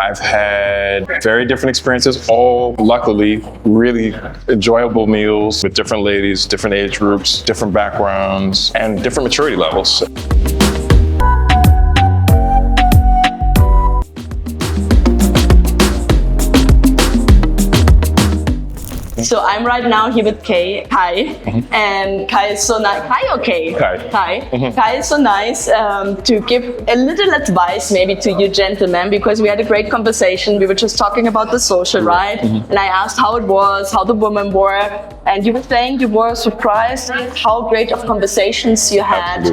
I've had very different experiences, all luckily really enjoyable meals with different ladies, different age groups, different backgrounds, and different maturity levels. So I'm right now here with Kai, and Kai is so nice. Kai or Kay? Kai. Kai is so nice to give a little advice maybe to you gentlemen, because we had a great conversation. We were just talking about the social, right? And I asked how it was, how the women were, and you were saying you were surprised at how great of conversations you had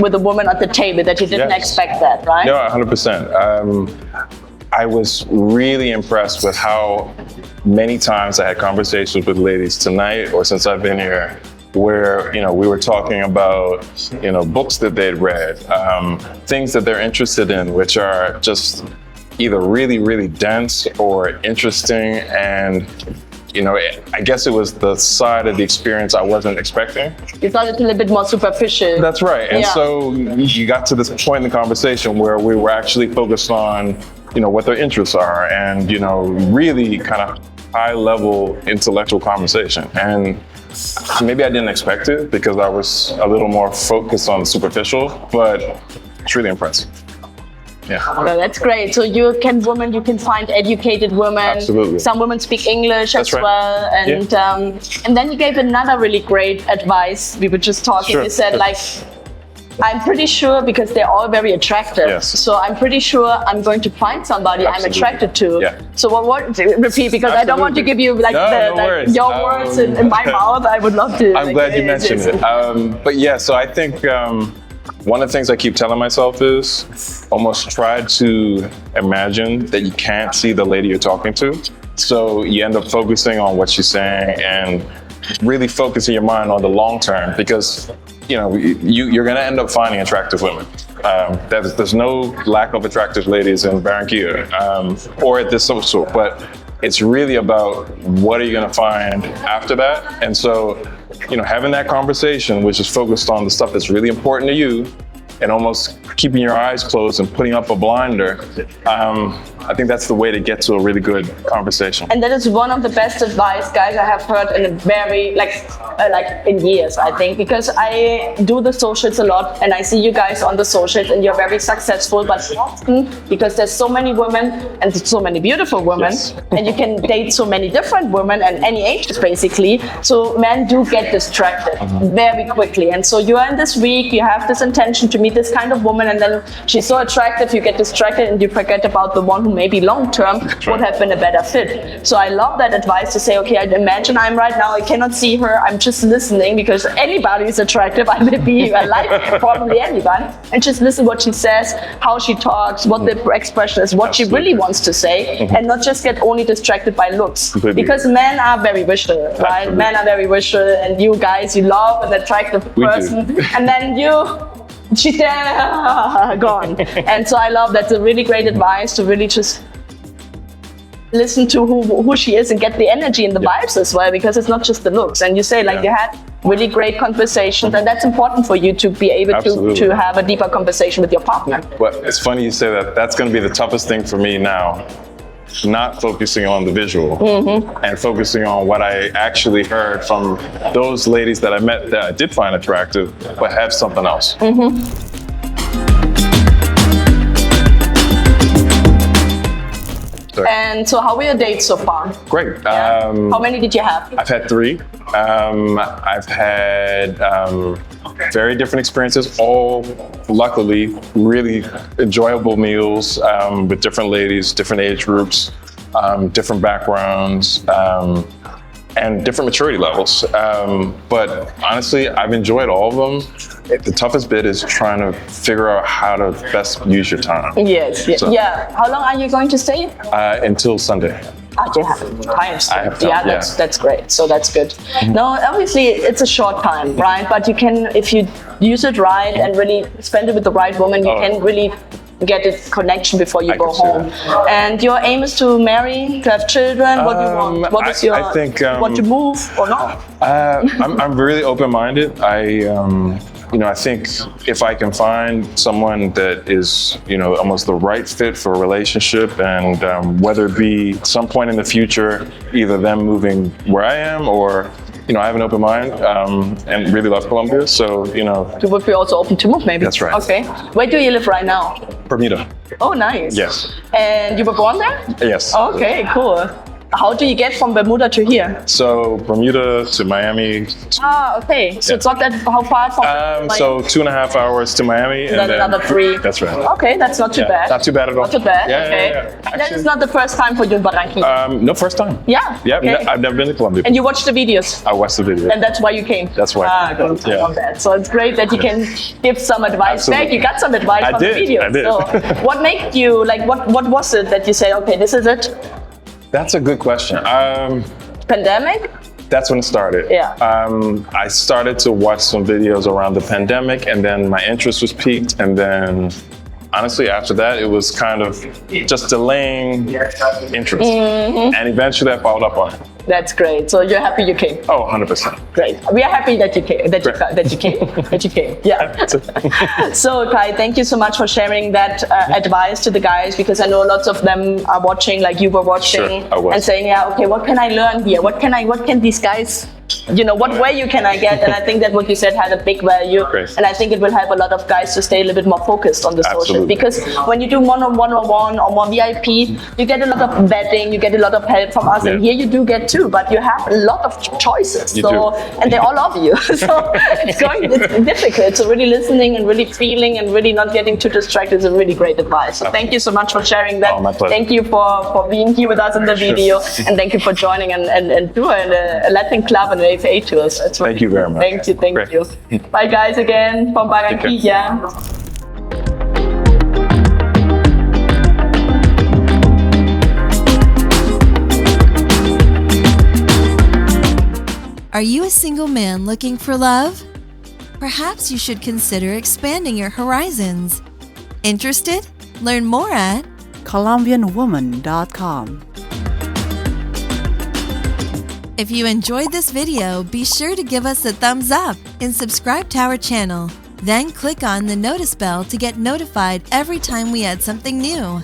with a woman at the table, that you didn't expect that, right? No, 100%. I was really impressed with how many times I had conversations with ladies tonight or since I've been here where, we were talking about, books that they'd read, things that they're interested in, which are just either really, really dense or interesting. And, I guess it was the side of the experience I wasn't expecting. You thought it a little bit more superficial. That's right. And so you got to this point in the conversation where we were actually focused on what their interests are and, really kind of high level intellectual conversation. And maybe I didn't expect it because I was a little more focused on superficial, but it's really impressive. Yeah. Well, that's great. So you can find educated women. Absolutely. Some women speak English as well. And and then you gave another really great advice. We were just talking. You said I'm pretty sure, because they're all very attractive. So I'm pretty sure I'm going to find somebody I'm attracted to. So what repeat, because I don't want to give you your words in my mouth. I would love to. I'm glad you mentioned it. But yeah, so I think one of the things I keep telling myself is almost try to imagine that you can't see the lady you're talking to. So you end up focusing on what she's saying and really focusing your mind on the long term, because you're going to end up finding attractive women. There's no lack of attractive ladies in Barranquilla or at this social, but it's really about what are you going to find after that. And so, having that conversation, which is focused on the stuff that's really important to you, and almost keeping your eyes closed and putting up a blinder, I think that's the way to get to a really good conversation. And that is one of the best advice, guys, I have heard in a very, in years, I think, because I do the socials a lot and I see you guys on the socials and you're very successful, but often, because there's so many women and so many beautiful women, and you can date so many different women and any ages basically, so men do get distracted very quickly. And so you are in this week, you have this intention to meet this kind of woman, and then she's so attractive, you get distracted and you forget about the one who maybe long-term would have been a better fit. So I love that advice to say, okay, I imagine I'm right now, I cannot see her, I'm just listening, because anybody is attractive, I like probably anybody, and just listen what she says, how she talks, what the expression is, what she really wants to say, and not just get only distracted by looks. Because men are very visual, right? Men are very visual, and you guys, you love an attractive person, and then she's there, gone. And so I love that's a really great advice to really just listen to who she is and get the energy and the vibes as well, because it's not just the looks. And you say you had really great conversations, and that's important for you to be able to have a deeper conversation with your partner. Well, it's funny you say that. That's going to be the toughest thing for me now. Not focusing on the visual and focusing on what I actually heard from those ladies that I met that I did find attractive, but have something else. And so how were your dates so far? Great. How many did you have? I've had 3. I've had very different experiences, all luckily really enjoyable meals with different ladies, different age groups, different backgrounds, and different maturity levels. But honestly, I've enjoyed all of them. The toughest bit is trying to figure out how to best use your time. Yes. How long are you going to stay? Until Sunday. You have time. I have time. That's great. So that's good. No, obviously it's a short time, right? But you can, if you use it right and really spend it with the right woman, you can really get a connection before you go home. And your aim is to marry, to have children. What do you want? What is your? I think want to move or not? I'm really open-minded. I think if I can find someone that is, almost the right fit for a relationship, and whether it be some point in the future, either them moving where I am, or I have an open mind and really love Colombia. So, You would be also open to move, maybe? That's right. Okay. Where do you live right now? Bermuda. Oh, nice. Yes. And you were born there? Yes. Okay, cool. How do you get from Bermuda to here? So Bermuda to Miami. Okay. So it's not that how far from So 2.5 hours to Miami, and then another 3. That's right. Okay, that's not too bad. Not too bad at all. Not too bad. Yeah, okay. yeah. That is not the first time for you in Barranquilla. No, first time. Yeah. Yeah. Okay. I've never been to Colombia. And you watched the videos. I watched the video. And that's why you came. That's why. Good. Yeah. I love that. So it's great that you can give some advice back. Absolutely. You got some advice from the videos. I did. So what made you what was it that you say, okay, this is it? That's a good question. Pandemic? That's when it started. Yeah. I started to watch some videos around the pandemic, and then my interest was piqued, and then honestly, after that, it was kind of just delaying interest. And eventually I followed up on it. That's great. So you're happy you came? Oh, 100%. Great. We are happy that you came. That you came. Yeah. So Kai, thank you so much for sharing that advice to the guys, because I know lots of them are watching, like you were watching, Sure, I was. and saying, yeah, okay, what can I learn here? What can these guys, what value can I get? And I think that what you said had a big value. Great. And I think it will help a lot of guys to stay a little bit more focused on the social. Absolutely. Because when you do one-on-one or more VIP, you get a lot of vetting, you get a lot of help from us, and here you do get too, but you have a lot of choices. You do. And they all love you. So it's difficult. So really listening and really feeling and really not getting too distracted is a really great advice. So thank you so much for sharing that. Oh, my pleasure. Thank you for being here with us in the video, and thank you for joining and doing a Latin club and an AFA to us. Thank you very much. Thank you. Great. Bye guys again from Barranquilla. Are you a single man looking for love? Perhaps you should consider expanding your horizons. Interested? Learn more at Colombianwoman.com. If you enjoyed this video, be sure to give us a thumbs up and subscribe to our channel. Then click on the notice bell to get notified every time we add something new.